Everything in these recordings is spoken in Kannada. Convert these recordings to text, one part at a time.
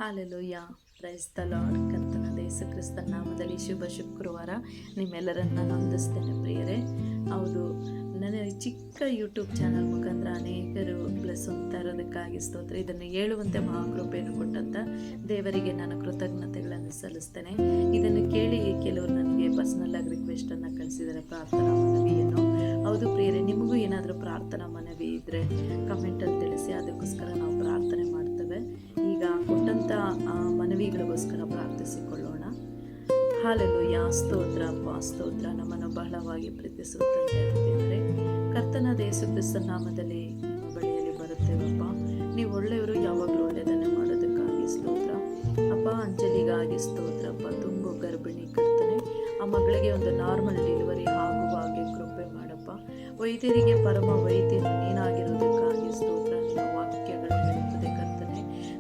ಹಾಲೆಲೂಯ. Praise the lord. ಕರ್ತನಾದ ಯೇಸು ಕ್ರಿಸ್ತನ ನಾಮದಲ್ಲಿ ಶುಭ ಶುಕ್ರವಾರ ನಿಮ್ಮೆಲ್ಲರನ್ನ ನಾನು ವಂದಿಸ್ತೇನೆ ಪ್ರಿಯರೇ. ಹೌದು, ನನ್ನ ಚಿಕ್ಕ ಯೂಟ್ಯೂಬ್ ಚಾನಲ್ ಮುಖಾಂತರ ಅನೇಕರು ಬ್ಲೆಸ್ ಹೊಂದ್ತಾ ಇರೋದಕ್ಕಾಗಿ ಸ್ತೋತ್ರ. ಇದನ್ನು ಹೇಳುವಂತೆ ಮಹಾಕೃಪೆಯನ್ನು ಕೊಟ್ಟಂಥ ದೇವರಿಗೆ ನಾನು ಕೃತಜ್ಞತೆಗಳನ್ನು ಸಲ್ಲಿಸ್ತೇನೆ. ಇದನ್ನು ಕೇಳಿ ಕೆಲವರು ನನಗೆ ಪರ್ಸನಲ್ ಆಗಿ ರಿಕ್ವೆಸ್ಟನ್ನು ಕಳಿಸಿದ್ದಾರೆ, ಪ್ರಾರ್ಥನಾ ಮನವಿಯನ್ನು. ಹೌದು ಪ್ರಿಯರೇ, ನಿಮಗೂ ಏನಾದರೂ ಪ್ರಾರ್ಥನಾ ಮನವಿ ಇದ್ದರೆ ಕಮೆಂಟಲ್ಲಿ ತಿಳಿಸಿ, ಅದಕ್ಕೋಸ್ಕರ ನಾವು ಪ್ರಾರ್ಥನೆ ಮಾಡ್ತೇವೆ. ಈಗ ಕೊಟ್ಟಂಥ ಮನವಿಗಳಿಗೋಸ್ಕರ ಪ್ರಾರ್ಥಿಸಿಕೊಳ್ಳೋಣ. ಹಾಲೆಲೂಯ. ಸ್ತೋತ್ರ ಅಪ್ಪ, ಸ್ತೋತ್ರ. ನಮ್ಮನ್ನು ಬಹಳವಾಗಿ ಪ್ರೀತಿಸುವಂತೆ ದೇವರೇ, ಕರ್ತನಾದ ಯೇಸು ಕ್ರಿಸ್ತನ ನಾಮದಲ್ಲಿ ನಿಮ್ಮ ಬಳಿಯಲ್ಲಿ ಬರುತ್ತೇವಪ್ಪ. ನೀವು ಒಳ್ಳೆಯವರು, ಯಾವಾಗಲೂ ಒಳ್ಳೆಯದನ್ನು ಮಾಡೋದಕ್ಕಾಗಿ ಸ್ತೋತ್ರ ಅಪ್ಪ. ಅಂಜಲಿಗಾಗಿ ಸ್ತೋತ್ರ ಅಪ್ಪ. ತುಂಬು ಗರ್ಭಿಣಿ ಕರ್ತನೆ, ಆ ಮಗಳಿಗೆ ಒಂದು ನಾರ್ಮಲ್ ಡೆಲಿವರಿ ಆಗುವ ಹಾಗೆ ಕೃಪೆ ಮಾಡಪ್ಪ. ವೈದ್ಯರಿಗೆ ಪರಮ ವೈದ್ಯನು ನೀನಾಗಿರೋದಕ್ಕಾಗಿ ಸ್ತೋತ್ರ. ನಿಮ್ಮ ವಾಕ್ಯಗಳು ಹೇಳುತ್ತದೆ ಕರ್ತನೆ,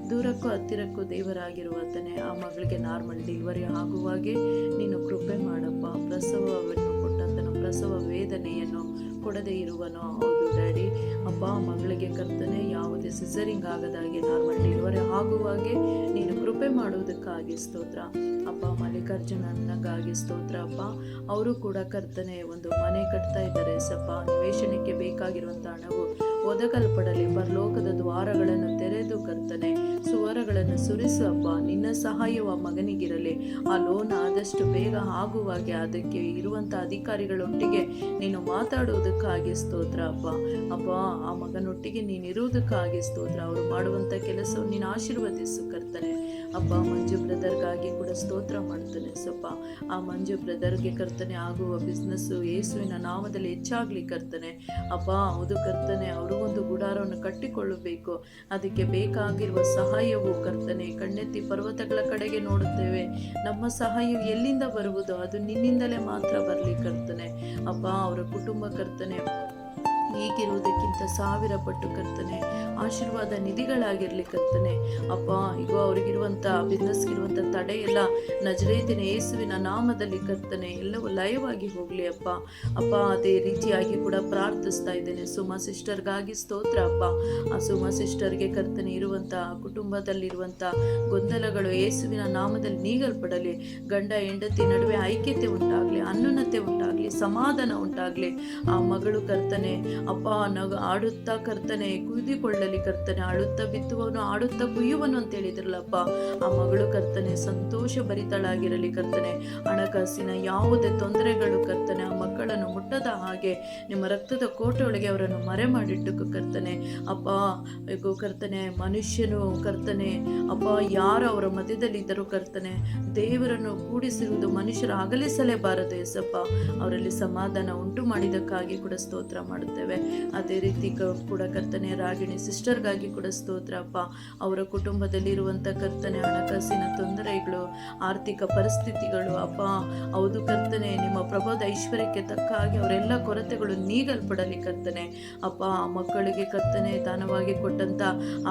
ದೂರಕ್ಕೂ ಹತ್ತಿರಕ್ಕೂ ದೇವರಾಗಿರುವತನೇ ಆ ಮಗಳಿಗೆ ನಾರ್ಮಲ್ ಡೆಲಿವರಿ ಆಗುವಾಗೆ ನೀನು ಕೃಪೆ ಮಾಡಪ್ಪ. ಪ್ರಸವವನ್ನು ಕೊಟ್ಟಂತನು ಪ್ರಸವ ವೇದನೆಯನ್ನು ಕೊಡದೇ ಇರುವನೋ. ಹೌದು ಡ್ಯಾಡಿ ಅಪ್ಪ, ಮಗಳಿಗೆ ಕರ್ತನೆ ಯಾವುದೇ ಸಿಸರಿಂಗ್ ಆಗದಾಗೆ ನಾರ್ಮಲ್ ಡೆಲಿವರಿ ಆಗುವಾಗೆ ನೀನು ಕೃಪೆ ಮಾಡುವುದಕ್ಕಾಗಿ ಸ್ತೋತ್ರ ಅಪ್ಪ. ಮಲ್ಲಿಕಾರ್ಜುನನಿಗಾಗಿ ಸ್ತೋತ್ರ ಅಪ್ಪ. ಅವರು ಕೂಡ ಕರ್ತನೆ ಒಂದು ಮನೆ ಕಟ್ತಾ ಇದ್ದಾರೆ ಸಪ್ಪ. ನಿವೇಶನಕ್ಕೆ ಬೇಕಾಗಿರುವಂಥ ಹಣವು ಒದಗಲ್ಪಡಲಿ. ಪರಲೋಕದ ದ್ವಾರಗಳನ್ನು ತೆರೆದು ಕರ್ತನೆ ಸುವರಗಳನ್ನು ಸುರಿಸು ಅಪ್ಪ. ನಿನ್ನ ಸಹಾಯವ ಮಗನಿಗಿರಲಿ. ಆ ಲೋನ್ ಆದಷ್ಟು ಬೇಗ ಆಗುವಾಗೆ ಅದಕ್ಕೆ ಇರುವಂಥ ಅಧಿಕಾರಿಗಳೊಟ್ಟಿಗೆ ನೀನು ಮಾತಾಡುವುದಕ್ಕಾಗಿ ಸ್ತೋತ್ರ ಅಪ್ಪ. ಅಪ್ಪ, ಆ ಮಗನೊಟ್ಟಿಗೆ ನೀನು ಇರುವುದಕ್ಕಾಗಿ ಸ್ತೋತ್ರ. ಅವರು ಮಾಡುವಂಥ ಕೆಲಸವನ್ನು ನೀನು ಆಶೀರ್ವದಿಸು ಕರ್ತನೆ ಅಪ್ಪ. ಮಂಜು ಬ್ರದರ್ಗಾಗಿ ಕೂಡ ಸ್ತೋತ್ರ ಮಾಡ್ತಾನೆ ಸಪ್ಪ. ಆ ಮಂಜು ಬ್ರದರ್ಗೆ ಕರ್ತನೆ ಆಗುವ ಬಿಸ್ನೆಸ್ಸು ಯೇಸುವಿನ ನಾಮದಲ್ಲಿ ಹೆಚ್ಚಾಗಲಿ ಕರ್ತನೆ ಅಪ್ಪ. ಹೌದು ಕರ್ತನೆ, ಅವರು ಒಂದು ಗುಡಾರವನ್ನು ಕಟ್ಟಿಕೊಳ್ಳಬೇಕು. ಅದಕ್ಕೆ ಬೇಕಾಗಿರುವ ಸಹಾಯವು ಕರ್ತನೆ, ಕಣ್ಣೆತ್ತಿ ಪರ್ವತಗಳ ಕಡೆಗೆ ನೋಡುತ್ತೇವೆ. ನಮ್ಮ ಸಹಾಯ ಎಲ್ಲಿಂದ ಬರುವುದು? ಅದು ನಿನ್ನಿಂದಲೇ ಮಾತ್ರ ಬರಲಿ ಕರ್ತನೆ ಅಪ್ಪ. ಅವರ ಕುಟುಂಬ ಕರ್ತನೆ ಈಗಿರುವುದಕ್ಕಿಂತ 1000 ಪಟ್ಟು ಕರ್ತನೆ ಆಶೀರ್ವಾದ ನಿಧಿಗಳಾಗಿರಲಿ ಕರ್ತನೆ ಅಪ್ಪ. ಈಗ ಅವರಿಗಿರುವಂಥ ಬಿಸ್ನೆಸ್ಗಿರುವಂಥ ತಡೆ ಎಲ್ಲ ನಜರೇತಿನ ಯೇಸುವಿನ ನಾಮದಲ್ಲಿ ಕರ್ತನೆ ಎಲ್ಲವೂ ಲಯವಾಗಿ ಹೋಗಲಿ ಅಪ್ಪ. ಅಪ್ಪ, ಅದೇ ರೀತಿಯಾಗಿ ಕೂಡ ಪ್ರಾರ್ಥಿಸ್ತಾ ಇದ್ದೇನೆ ಸುಮಾ ಸಿಸ್ಟರ್ಗಾಗಿ ಸ್ತೋತ್ರ ಅಪ್ಪ. ಆ ಸುಮಾ ಸಿಸ್ಟರ್ಗೆ ಕರ್ತನೆ ಇರುವಂಥ ಕುಟುಂಬದಲ್ಲಿರುವಂಥ ಗೊಂದಲಗಳು ಯೇಸುವಿನ ನಾಮದಲ್ಲಿ ನೀಗಲ್ಪಡಲಿ. ಗಂಡ ಹೆಂಡತಿ ನಡುವೆ ಐಕ್ಯತೆ ಉಂಟಾಗಲಿ, ಅನ್ಯೋನ್ಯತೆ ಉಂಟಾಗಲಿ, ಸಮಾಧಾನ ಉಂಟಾಗಲಿ. ಆ ಮಗಳು ಕರ್ತನೆ ಅಪ್ಪ ಆಡುತ್ತಾ ಕರ್ತನೆ ಕುಯ್ದುಕೊಳ್ಳಲಿ ಕರ್ತನೆ. ಆಡುತ್ತಾ ಬಿತ್ತುವವನು ಆಡುತ್ತಾ ಕುಯ್ಯುವನು ಅಂತ ಹೇಳಿದ್ರಲ್ಲಪ್ಪ. ಆ ಮಗಳು ಕರ್ತನೆ ಸಂತೋಷ ಭರಿತಳಾಗಿರಲಿ ಕರ್ತನೆ. ಹಣಕಾಸಿನ ಯಾವುದೇ ತೊಂದರೆಗಳು ಕರ್ತನೆ ಆ ಮಕ್ಕಳನ್ನು ಮುಟ್ಟದ ಹಾಗೆ ನಿಮ್ಮ ರಕ್ತದ ಕೋಟೆಯೊಳಗೆ ಅವರನ್ನು ಮರೆ ಮಾಡಿಟ್ಟು ಕರ್ತನೆ ಅಪ್ಪ. ಈಗ ಕರ್ತನೆ ಮನುಷ್ಯನು ಕರ್ತನೆ ಅಪ್ಪ ಯಾರು ಅವರ ಮಧ್ಯದಲ್ಲಿದ್ದರೂ ಕರ್ತನೆ ದೇವರನ್ನು ಕೂಡಿಸಿರುವುದು ಮನುಷ್ಯರು ಅಗಲಿಸಲೇಬಾರದು ಎಸಪ್ಪ. ಅವರಲ್ಲಿ ಸಮಾಧಾನ ಉಂಟು ಮಾಡಿದ್ದಕ್ಕಾಗಿ ಕೂಡ ಸ್ತೋತ್ರ ಮಾಡುತ್ತೇವೆ. ಅದೇ ರೀತಿ ಕೂಡ ಕರ್ತನೆ ರಾಗಿಣಿ ಸಿಸ್ಟರ್ಗಾಗಿ ಕೂಡ ಸ್ತೋತ್ರ ಅಪ್ಪ. ಅವರ ಕುಟುಂಬದಲ್ಲಿರುವಂಥ ಕರ್ತನೆ ಹಣಕಾಸಿನ ತೊಂದರೆಗಳು, ಆರ್ಥಿಕ ಪರಿಸ್ಥಿತಿಗಳು ಅಪ್ಪ. ಹೌದು ಕರ್ತನೆ, ನಿಮ್ಮ ಪ್ರಭಾವದ ಐಶ್ವರ್ಯಕ್ಕೆ ತಕ್ಕ ಹಾಗೆ ಅವರೆಲ್ಲ ಕೊರತೆಗಳು ನೀಗಲ್ಪಡಲಿ ಕರ್ತನೆ ಅಪ್ಪ. ಆ ಮಕ್ಕಳಿಗೆ ಕರ್ತನೆ ದಾನವಾಗಿ ಕೊಟ್ಟಂತ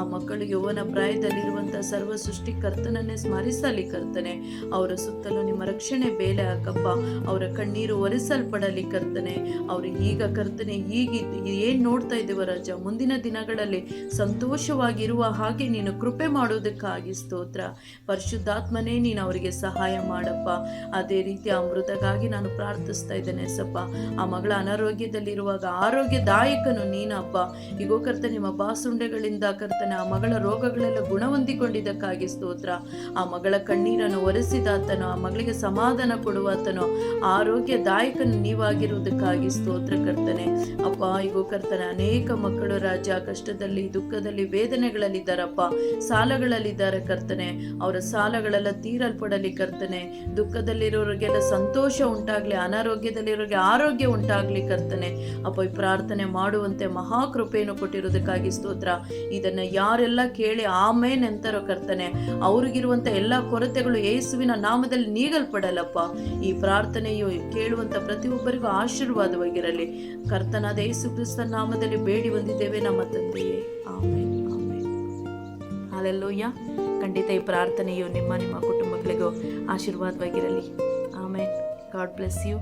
ಆ ಮಕ್ಕಳು ಯೌವನ ಪ್ರಾಯದಲ್ಲಿರುವಂಥ ಸರ್ವ ಸೃಷ್ಟಿ ಕರ್ತನನ್ನೇ ಸ್ಮರಿಸಲಿ ಕರ್ತನೆ. ಅವರ ಸುತ್ತಲೂ ನಿಮ್ಮ ರಕ್ಷಣೆ ಬೇಲೆ ಹಾಕಪ್ಪ. ಅವರ ಕಣ್ಣೀರು ಒರೆಸಲ್ಪಡಲಿ ಕರ್ತನೆ. ಅವರು ಈಗ ಕರ್ತನೆ ಏನು ನೋಡ್ತಾ ಇದ್ದೇವೆ ರಾಜ, ಮುಂದಿನ ದಿನಗಳಲ್ಲಿ ಸಂತೋಷವಾಗಿರುವ ಹಾಗೆ ನೀನು ಕೃಪೆ ಮಾಡುವುದಕ್ಕಾಗಿ ಸ್ತೋತ್ರ. ಪರಿಶುದ್ಧಾತ್ಮನೇ ನೀನು ಅವರಿಗೆ ಸಹಾಯ ಮಾಡಪ್ಪ. ಅದೇ ರೀತಿ ಅಮೃತಗಾಗಿ ನಾನು ಪ್ರಾರ್ಥಿಸ್ತಾ ಇದ್ದೇನೆ ಸಪ್ಪ. ಆ ಮಗಳ ಅನಾರೋಗ್ಯದಲ್ಲಿರುವಾಗ ಆರೋಗ್ಯದಾಯಕನು ನೀನಪ್ಪ. ಈಗೋ ಕರ್ತನೆ ನಿಮ್ಮ ಬಾಸುಂಡೆಗಳಿಂದ ಕರ್ತನೆ ಆ ಮಗಳ ರೋಗಗಳೆಲ್ಲ ಗುಣಹೊಂದಿಕೊಂಡಿದ್ದಕ್ಕಾಗಿ ಸ್ತೋತ್ರ. ಆ ಮಗಳ ಕಣ್ಣೀರನ್ನು ಒರೆಸಿದಾತನೋ, ಆ ಮಗಳಿಗೆ ಸಮಾಧಾನ ಕೊಡುವಾತನೋ ಆರೋಗ್ಯದಾಯಕನು ನೀವಾಗಿರುವುದಕ್ಕಾಗಿ ಸ್ತೋತ್ರ ಕರ್ತನೆ ಅಪ್ಪ. ಈಗೋ ಕರ್ತನೆ ಅನೇಕ ಮಕ್ಕಳು ರಾಜ ಕಷ್ಟದಲ್ಲಿ, ದುಃಖದಲ್ಲಿ, ವೇದನೆಗಳಲ್ಲಿದ್ದಾರಪ್ಪ. ಸಾಲಗಳಲ್ಲಿದ್ದಾರೆ ಕರ್ತನೆ. ಅವರ ಸಾಲಗಳೆಲ್ಲ ತೀರಲ್ಪಡಲಿ ಕರ್ತನೆ. ದುಃಖದಲ್ಲಿರೋರಿಗೆಲ್ಲ ಸಂತೋಷ ಉಂಟಾಗ್ಲಿ, ಅನಾರೋಗ್ಯದಲ್ಲಿರೋರಿಗೆ ಆರೋಗ್ಯ ಉಂಟಾಗ್ಲಿ ಕರ್ತನೆ ಅಪ್ಪ. ಈ ಪ್ರಾರ್ಥನೆ ಮಾಡುವಂತೆ ಮಹಾಕೃಪೆಯನ್ನು ಕೊಟ್ಟಿರೋದಕ್ಕಾಗಿ ಸ್ತೋತ್ರ. ಇದನ್ನ ಯಾರೆಲ್ಲ ಕೇಳಿ ಆಮೇನ್ ಎಂತಾರೋ ಕರ್ತನೆ ಅವ್ರಿಗಿರುವಂತ ಎಲ್ಲ ಕೊರತೆಗಳು ಯೇಸುವಿನ ನಾಮದಲ್ಲಿ ನೀಗಲ್ಪಡಲಪ್ಪ. ಈ ಪ್ರಾರ್ಥನೆಯು ಕೇಳುವಂತ ಪ್ರತಿಯೊಬ್ಬರಿಗೂ ಆಶೀರ್ವಾದವಾಗಿರಲಿ. ಕರ್ತನಾದ ಯೇಸು ಕ್ರಿಸ್ತನ ನಾಮದಲ್ಲಿ ಬೇಡಿ ಬಂದಿದ್ದೇವೆ ನಮ್ಮ ತಂದೆಯೇ, ಆಮೆನ್, ಆಮೆನ್. ಹಾಲೆಲೂಯ. ಖಂಡಿತ ಈ ಪ್ರಾರ್ಥನೆಯು ನಿಮ್ಮ ಕುಟುಂಬಗಳಿಗೂ ಆಶೀರ್ವಾದವಾಗಿರಲಿ. ಆಮೆನ್. God bless you.